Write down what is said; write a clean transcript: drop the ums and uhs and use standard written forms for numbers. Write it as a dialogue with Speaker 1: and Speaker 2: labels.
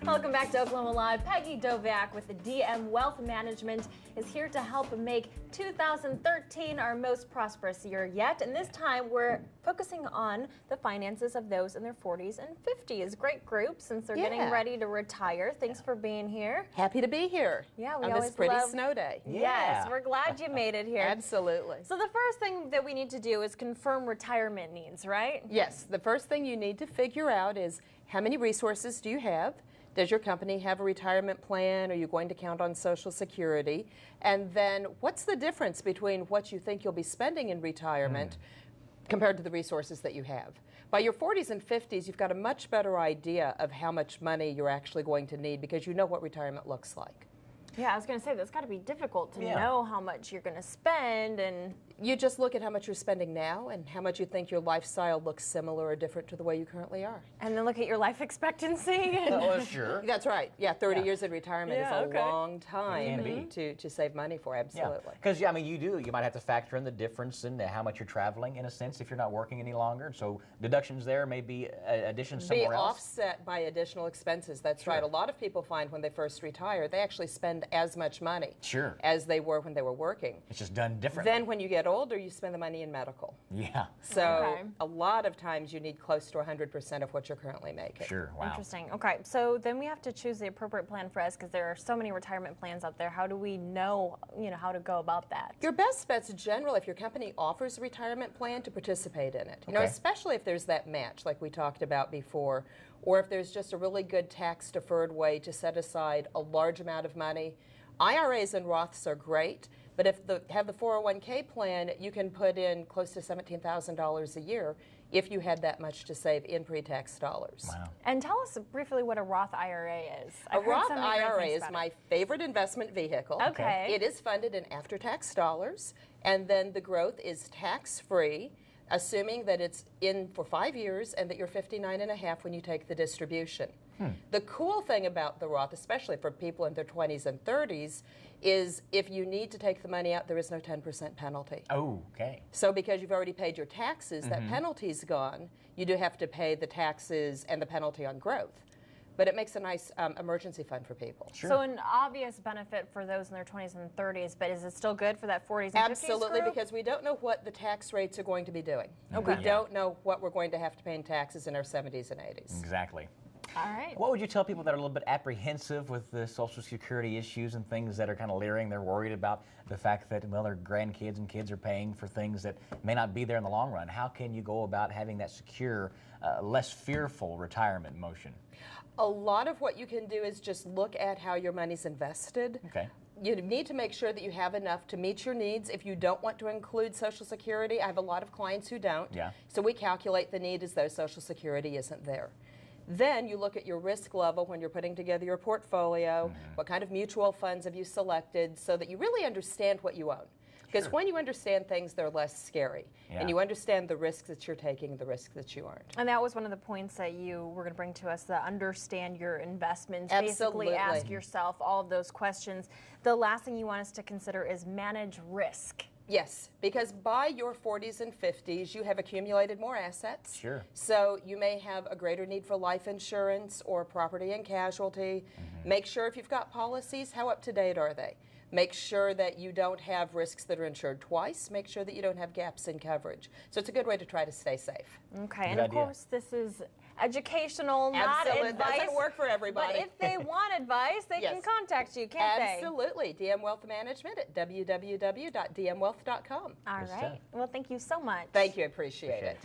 Speaker 1: Welcome back to Oklahoma Live. Peggy Doviak with the D.M. Wealth Management is here to help make 2013 our most prosperous year yet. And this time we're focusing on the finances of those in their 40s and 50s. Great group since they're getting ready to retire. Thanks for being here.
Speaker 2: Happy to be here.
Speaker 1: Yeah, we
Speaker 2: on
Speaker 1: always
Speaker 2: this pretty
Speaker 1: love
Speaker 2: snow day.
Speaker 1: Yes, we're glad you made it here.
Speaker 2: Absolutely.
Speaker 1: So the first thing that we need to do is confirm retirement needs, right?
Speaker 2: Yes, the first thing you need to figure out is how many resources do you have? Does your company have a retirement plan? Are you going to count on Social Security? And then what's the difference between what you think you'll be spending in retirement compared to the resources that you have? By your 40s and 50s, you've got a much better idea of how much money you're actually going to need because you know what retirement looks like.
Speaker 1: Yeah, I was going to say, that's got to be difficult to know how much you're going to spend. And
Speaker 2: you just look at how much you're spending now and how much you think your lifestyle looks similar or different to the way you currently are.
Speaker 1: And then look at your life expectancy.
Speaker 3: Oh, sure.
Speaker 2: That's right. Yeah, 30 years in retirement is a long time to save money for, absolutely.
Speaker 3: Because, yeah, I mean, you might have to factor in the difference in how much you're traveling, in a sense, if you're not working any longer. So deductions there may be additions somewhere else.
Speaker 2: Offset by additional expenses. That's right. A lot of people find when they first retire, they actually spend as much money as they were when they were working.
Speaker 3: It's just done differently.
Speaker 2: Then when you get older, you spend the money in medical.
Speaker 3: Yeah.
Speaker 2: So a lot of times you need close to 100% of what you're currently making.
Speaker 3: Sure. Wow.
Speaker 1: Interesting. Okay. So then we have to choose the appropriate plan for us because there are so many retirement plans out there. How do we know, how to go about that?
Speaker 2: Your best bet's general if your company offers a retirement plan to participate in it. You know, especially if there's that match like we talked about before, or if there's just a really good tax deferred way to set aside a large amount of money. IRAs and Roths are great, but if have the 401k plan, you can put in close to $17,000 a year if you had that much to save in pre-tax dollars.
Speaker 3: Wow.
Speaker 1: And tell us briefly what a Roth IRA is.
Speaker 2: A Roth IRA is my favorite investment vehicle.
Speaker 1: Okay.
Speaker 2: It is funded in after-tax dollars, and then the growth is tax-free, assuming that it's in for 5 years and that you're 59 and a half when you take the distribution. The cool thing about the Roth, especially for people in their 20s and 30s, is if you need to take the money out, there is no 10% penalty.
Speaker 3: Oh, okay.
Speaker 2: So because you've already paid your taxes, that penalty's gone. You do have to pay the taxes and the penalty on growth. But it makes a nice emergency fund for people.
Speaker 1: Sure. So an obvious benefit for those in their 20s and 30s, but is it still good for that 40s and 50s
Speaker 2: Absolutely,
Speaker 1: group?
Speaker 2: because we don't know what the tax rates are going to be doing. We don't know what we're going to have to pay in taxes in our 70s and 80s.
Speaker 3: Exactly.
Speaker 1: All right.
Speaker 3: What would you tell people that are a little bit apprehensive with the Social Security issues and things that are kind of leering? They're worried about the fact that, well, their grandkids and kids are paying for things that may not be there in the long run. How can you go about having that secure, less fearful retirement motion?
Speaker 2: A lot of what you can do is just look at how your money's invested.
Speaker 3: Okay.
Speaker 2: You need to make sure that you have enough to meet your needs. If you don't want to include Social Security, I have a lot of clients who don't.
Speaker 3: Yeah.
Speaker 2: So we calculate the need as though Social Security isn't there. Then you look at your risk level when you're putting together your portfolio. What kind of mutual funds have you selected so that you really understand what you own? Because when you understand things, they're less scary. And you understand the risks that you're taking, the risks that you aren't.
Speaker 1: And that was one of the points that you were going to bring to us, the understand your investments.
Speaker 2: Absolutely.
Speaker 1: Basically ask yourself all of those questions. The last thing you want us to consider is manage risk.
Speaker 2: Yes, because by your 40s and 50s, you have accumulated more assets.
Speaker 3: Sure.
Speaker 2: So you may have a greater need for life insurance or property and casualty. Make sure if you've got policies, how up to date are they? Make sure that you don't have risks that are insured twice. Make sure that you don't have gaps in coverage. So it's a good way to try to stay safe.
Speaker 1: Okay, and of course this is educational, not advice.
Speaker 2: It doesn't work for everybody.
Speaker 1: But if they want advice, they can contact you, can't they?
Speaker 2: Absolutely. DM Wealth Management at www.dmwealth.com.
Speaker 1: All right. Well, thank you so much.
Speaker 2: Thank you. I appreciate it.